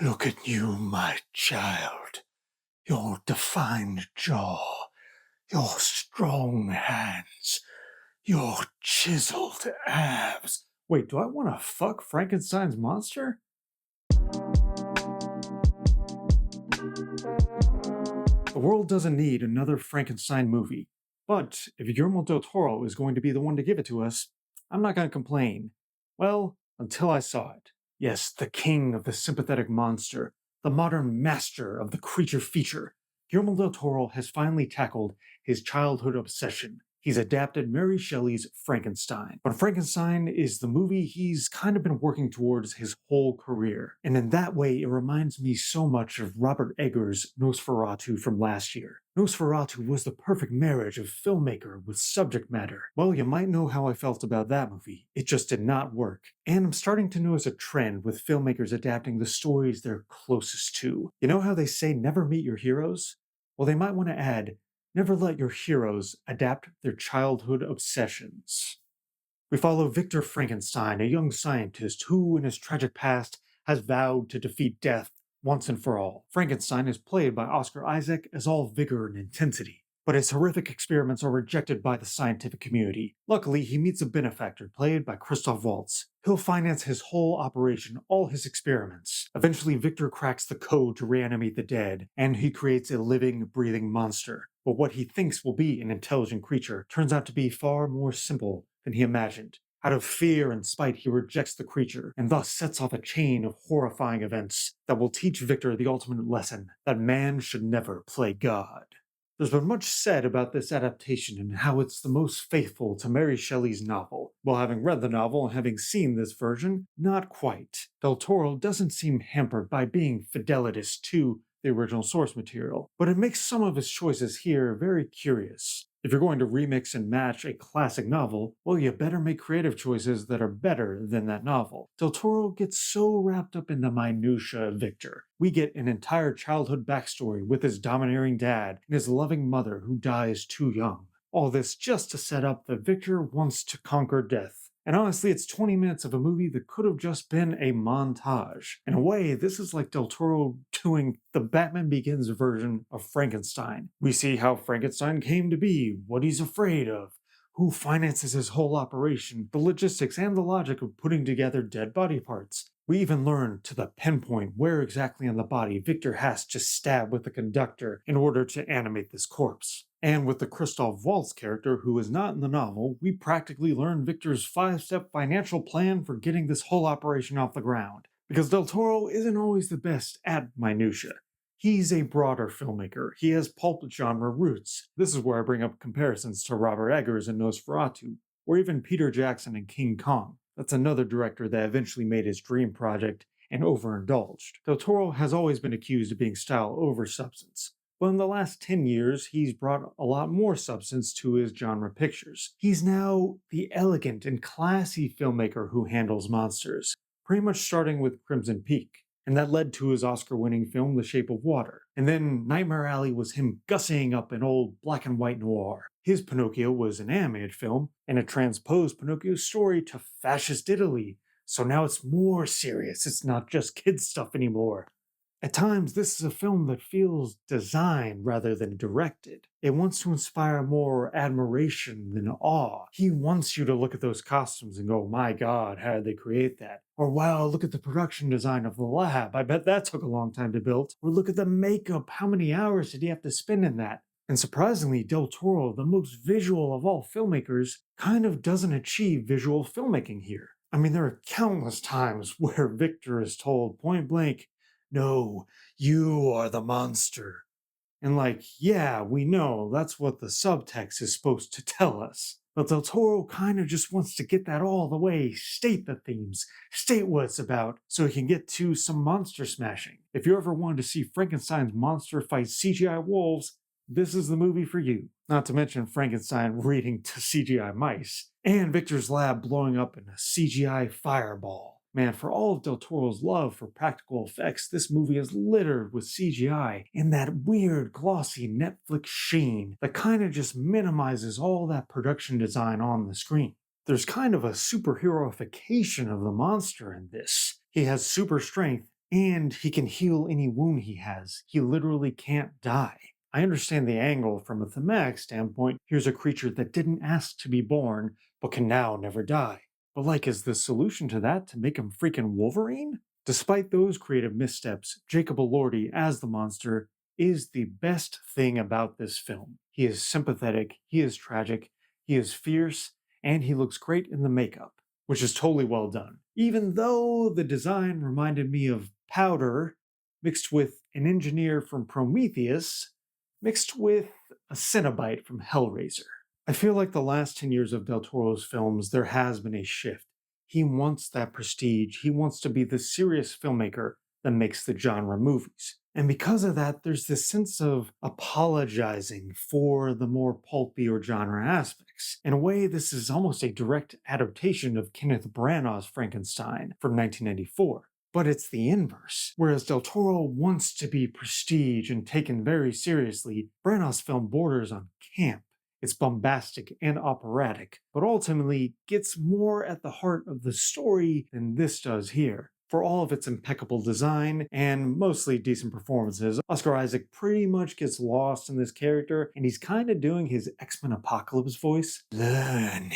Look at you, my child. Your defined jaw, your strong hands, your chiseled abs. Wait, do I want to fuck Frankenstein's monster? The world doesn't need another Frankenstein movie. But if Guillermo del Toro is going to be the one to give it to us, I'm not going to complain. Well, until I saw it. Yes, the king of the sympathetic monster, the modern master of the creature feature. Guillermo del Toro has finally tackled his childhood obsession. He's adapted Mary Shelley's Frankenstein. But Frankenstein is the movie he's kind of been working towards his whole career. And in that way, it reminds me so much of Robert Eggers' Nosferatu from last year. Nosferatu was the perfect marriage of filmmaker with subject matter. Well, you might know how I felt about that movie. It just did not work. And I'm starting to notice a trend with filmmakers adapting the stories they're closest to. You know how they say never meet your heroes? Well, they might want to add, never let your heroes adapt their childhood obsessions. We follow Victor Frankenstein, a young scientist who, in his tragic past, has vowed to defeat death once and for all. Frankenstein is played by Oscar Isaac as all vigor and intensity, but his horrific experiments are rejected by the scientific community. Luckily, he meets a benefactor played by Christoph Waltz. He'll finance his whole operation, all his experiments. Eventually, Victor cracks the code to reanimate the dead, and he creates a living, breathing monster. But what he thinks will be an intelligent creature turns out to be far more simple than he imagined. Out of fear and spite, he rejects the creature, and thus sets off a chain of horrifying events that will teach Victor the ultimate lesson that man should never play God. There's been much said about this adaptation and how it's the most faithful to Mary Shelley's novel. While having read the novel and having seen this version, not quite. Del Toro doesn't seem hampered by being fidelitous to the original source material, but it makes some of his choices here very curious. If you're going to remix and match a classic novel, well, you better make creative choices that are better than that novel. Del Toro gets so wrapped up in the minutiae of Victor. We get an entire childhood backstory with his domineering dad and his loving mother who dies too young. All this just to set up that Victor wants to conquer death. And honestly, it's 20 minutes of a movie that could have just been a montage. In a way, this is like Del Toro doing the Batman Begins version of Frankenstein. We see how Frankenstein came to be, what he's afraid of, who finances his whole operation, the logistics and the logic of putting together dead body parts. We even learn to the pinpoint where exactly on the body Victor has to stab with the conductor in order to animate this corpse. And with the Christoph Waltz character, who is not in the novel, we practically learn Victor's 5-step financial plan for getting this whole operation off the ground. Because Del Toro isn't always the best at minutiae. He's a broader filmmaker. He has pulp genre roots. This is where I bring up comparisons to Robert Eggers in Nosferatu, or even Peter Jackson in King Kong. That's another director that eventually made his dream project and overindulged. Del Toro has always been accused of being style over substance. But in the last 10 years, he's brought a lot more substance to his genre pictures. He's now the elegant and classy filmmaker who handles monsters, pretty much starting with Crimson Peak. And that led to his Oscar-winning film The Shape of Water. And then Nightmare Alley was him gussying up an old black and white noir. His Pinocchio was an animated film, and it transposed Pinocchio's story to fascist Italy. So now it's more serious, it's not just kids stuff anymore. At times, this is a film that feels designed rather than directed. It wants to inspire more admiration than awe. He wants you to look at those costumes and go, my god, how did they create that? Or wow, look at the production design of the lab. I bet that took a long time to build. Or look at the makeup. How many hours did he have to spend in that? And surprisingly, Del Toro, the most visual of all filmmakers, kind of doesn't achieve visual filmmaking here. I mean, there are countless times where Victor is told point blank, no, you are the monster. And like, yeah, we know that's what the subtext is supposed to tell us. But Del Toro kind of just wants to get that all the way, state the themes, state what it's about, so he can get to some monster smashing. If you ever wanted to see Frankenstein's monster fight CGI wolves, this is the movie for you. Not to mention Frankenstein reading to CGI mice, and Victor's lab blowing up in a CGI fireball. Man, for all of Del Toro's love for practical effects, this movie is littered with CGI and that weird, glossy Netflix sheen that kind of just minimizes all that production design on the screen. There's kind of a superheroification of the monster in this. He has super strength And he can heal any wound he has. He literally can't die. I understand the angle from a thematic standpoint. Here's a creature that didn't ask to be born, but can now never die. But, like, is the solution to that to make him freaking Wolverine? Despite those creative missteps, Jacob Elordi as the monster is the best thing about this film. He is sympathetic, he is tragic, he is fierce, and he looks great in the makeup, which is totally well done. Even though the design reminded me of powder mixed with an engineer from Prometheus, mixed with a Cenobite from Hellraiser. I feel like the last 10 years of Del Toro's films, there has been a shift. He wants that prestige. He wants to be the serious filmmaker that makes the genre movies. And because of that, there's this sense of apologizing for the more pulpy or genre aspects. In a way, this is almost a direct adaptation of Kenneth Branagh's Frankenstein from 1994. But it's the inverse. Whereas Del Toro wants to be prestige and taken very seriously, Branagh's film borders on camp. It's bombastic and operatic, but ultimately gets more at the heart of the story than this does here. For all of its impeccable design and mostly decent performances, Oscar Isaac pretty much gets lost in this character, and he's kind of doing his X-Men Apocalypse voice. Learning.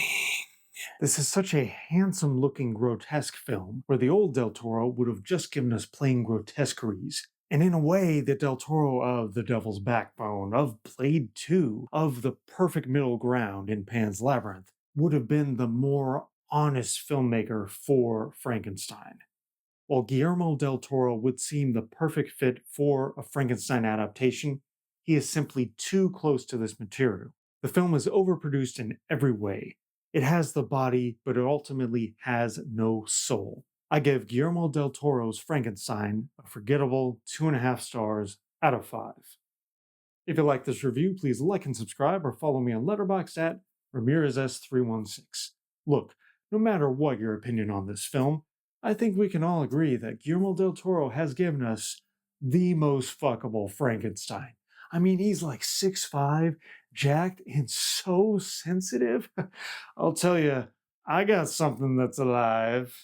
This is such a handsome looking grotesque film, where the old Del Toro would have just given us plain grotesqueries. And in a way, the Del Toro of The Devil's Backbone, of Blade 2, of The Perfect Middle Ground in Pan's Labyrinth, would have been the more honest filmmaker for Frankenstein. While Guillermo del Toro would seem the perfect fit for a Frankenstein adaptation, he is simply too close to this material. The film is overproduced in every way. It has the body, but it ultimately has no soul. I give Guillermo del Toro's Frankenstein a forgettable 2.5 stars out of 5. If you like this review, please like and subscribe or follow me on Letterboxd at RamirezS316. Look, no matter what your opinion on this film, I think we can all agree that Guillermo del Toro has given us the most fuckable Frankenstein. I mean, he's like 6'5", jacked, and so sensitive. I'll tell you, I got something that's alive.